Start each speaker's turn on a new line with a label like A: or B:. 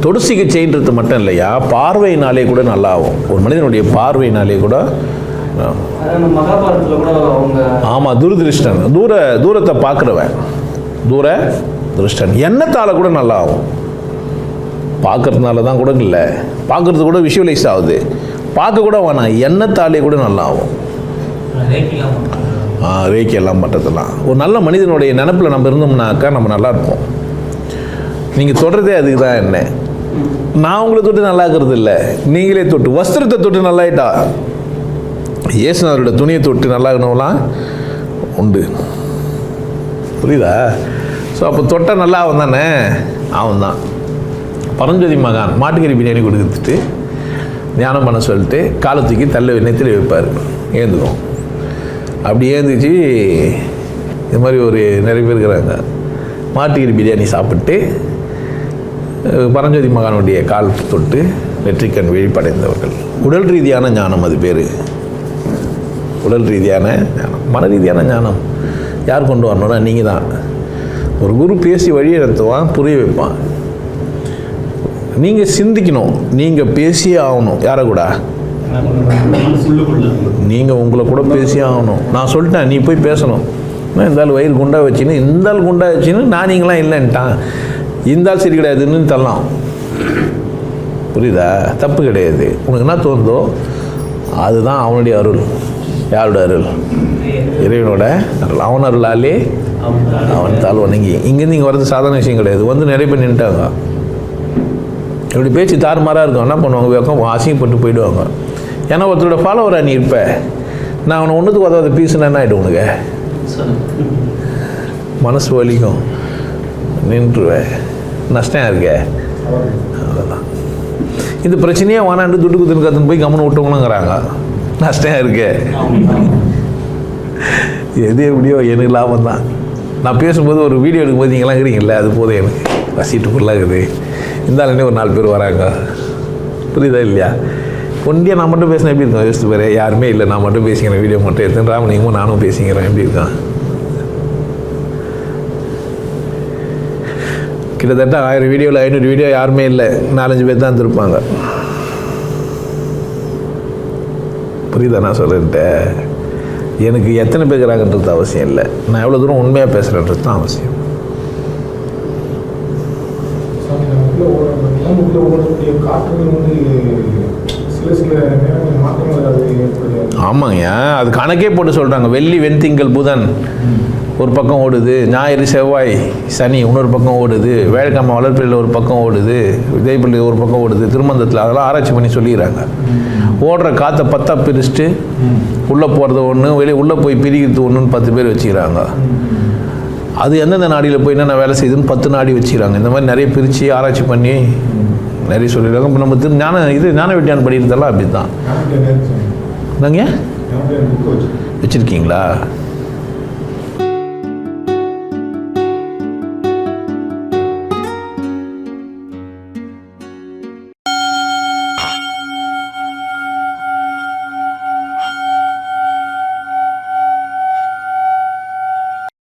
A: தொடு சிகிச்சைன்றது மட்டும் இல்லையா, பார்வையினாலே கூட நல்லா ஆகும். ஒரு மனிதனுடைய பார்வையினாலே கூட. ஆமாம், துரதிருஷ்டன், தூரத்தை பார்க்குறவன், திருஷ்டன் எண்ணத்தால் கூட நல்லா ஆகும். பார்க்கறதுனால தான் கூட இல்லை, பார்க்கறது கூட விஷுவலைஸ் ஆகுது, பார்க்க கூட வேணாம், எண்ணத்தாலே கூட நல்லா ஆகும். ரேக்கி எல்லாம் பண்ணுறதுலாம் ஒரு நல்ல மனிதனுடைய நினப்பில் நம்ம இருந்தோம்னாக்கா நம்ம நல்லா இருப்போம். நீங்கள் தொடுறதே அதுக்கு தான். என்ன, நான் உங்களை தொட்டு நல்லா இருக்கிறது இல்லை, நீங்களே தொட்டு வஸ்திரத்தை தொட்டு நல்லாயிட்டா, இயேசுநாதரோட துணியை தொட்டு நல்லா இருக்கணும்லாம் உண்டு. புரியுதா? ஸோ அப்போ தொட்டால் நல்லா அவன் தானே, அவன் தான். பரஞ்சோதி மகான் மாட்டுக்கறி பிரியாணி கொடுத்துட்டு தியானம் பண்ண சொல்லிட்டு காலை தூக்கி தள்ள நெத்தில வைப்பார், ஏந்துக்கும். அப்படி ஏந்துச்சு. இது மாதிரி ஒரு நிறைய பேர் இருக்கிறாங்க, மாட்டுக்கறி பிரியாணி சாப்பிட்டு பரஞ்சோதி மகானுடைய கால் தொட்டு நெற்றிக்கண் விழிப்படைந்தவர்கள். உடல் ரீதியான ஞானம், அது பேர் உடல் ரீதியான ஞானம். மன ரீதியான ஞானம் யார் கொண்டு வரணும்னா நீங்கள் தான். ஒரு குரு பேசி வழியை நடத்துவான், புரிய வைப்பான். நீங்கள் சிந்திக்கணும், நீங்கள் பேசியே ஆகணும். யாரை கூட? நீங்கள் உங்களை கூட பேசியே ஆகணும். நான் சொல்லிட்டேன், நீ போய் பேசணும். இந்த ஆள் வயிறு குண்டா வச்சுன்னு, இந்த ஆள் குண்டா வச்சுன்னு நான் நீங்களாம் இல்லைன்ட்டான், இந்த ஆள் சரி கிடையாதுன்னு தரலாம். புரியுதா? தப்பு கிடையாது. உனக்கு என்ன தோணுதோ அதுதான் அவனுடைய அருள். யாரோட அருள்? இறைவனோட அருள். அவன் அருளாலே அவன் தாள் வணங்கி. இங்கேருந்து இங்கே வரது சாதாரண விஷயம் கிடையாது. வந்து நிறைய பேர் நின்றுட்டாங்க, இப்படி பேச்சு தாறுமாறாக இருக்கும். என்ன பண்ணுவாங்க, வைக்கம் அசிங்கப்பட்டு போயிடுவாங்க. ஏன்னா ஒருத்தரோட ஃபாலோவராக நீ இருப்ப, நான் அவனை ஒன்றுக்கு உதவாத பீஸுன்னா என்ன ஆகிடும் உனக்கு? மனசு வலிக்கும், நின்றுவேன், நஷ்டம் இருக்க. அவ்வளோதான். இந்த பிரச்சனையே வானாண்டு துட்டு குத்துன்னு கற்றுன்னு போய் கம்மனு விட்டவங்களுங்கிறாங்க, நஷ்டம் இருக்க. எது எப்படியோ எனக்கு லாபம் தான். நான் பேசும்போது ஒரு வீடியோ எடுக்கும்போது நீங்களாம் இருக்கிறீங்களே, அது போதும் எனக்கு. ரசீட்டு ஃபுல்லாக இருக்குது. இருந்தாலுமே ஒரு 4 பேர் வராங்க. புரியுதா இல்லையா? ஒன்றியாக நான் மட்டும் பேசினேன் எப்படி இருக்கேன் யோசித்து பேர். யாருமே இல்லை, நான் மட்டும் பேசிக்கிறேன், வீடியோ மட்டும் எடுத்து ராமலிங்கமும் நானும் பேசிக்கிறேன், எப்படி இருக்கான்? கிட்டத்தட்ட 1000 வீடியோவில் 500 வீடியோ யாருமே இல்லை, 4-5 பேர் தான் இருந்திருப்பாங்க. புரியுதா நான் சொல்கிறேன்ட்டு? எனக்கு எத்தனை பேர் இருக்கிறாங்கன்றது அவசியம் இல்லை, நான் எவ்வளோ தூரம் உண்மையாக பேசுகிறேன்றது தான் அவசியம். ஆமாங்க, அது கணக்கே போட்டு சொல்கிறாங்க. வெள்ளி வெண்திங்கள் புதன் ஒரு பக்கம் ஓடுது, ஞாயிறு செவ்வாய் சனி இன்னொரு பக்கம் ஓடுது, வேலைக்கிழமை வளர்ப்பில் ஒரு பக்கம் ஓடுது, விதைப்பள்ளி ஒரு பக்கம் ஓடுது, திருமந்தத்தில். அதெல்லாம் ஆராய்ச்சி பண்ணி சொல்லிடுறாங்க. ஓடுற காற்றை 10 பிரிச்சுட்டு உள்ளே போகிறது ஒன்று, வெளியே உள்ளே போய் பிரிக்கிறது ஒன்றுன்னு 10 பேர் வச்சுக்கிறாங்க. அது எந்தெந்த நாடியில் போய் என்னென்ன வேலை செய்யுதுன்னு 10 நாடி வச்சுக்கிறாங்க. இந்த மாதிரி நிறைய பிரித்து ஆராய்ச்சி பண்ணி நிறைய சொல்லிடுறாங்க. இப்போ நம்ம ஞான விட்டியான் படிக்கிறதெல்லாம் அப்படி தான். என்னங்க வச்சுருக்கீங்களா?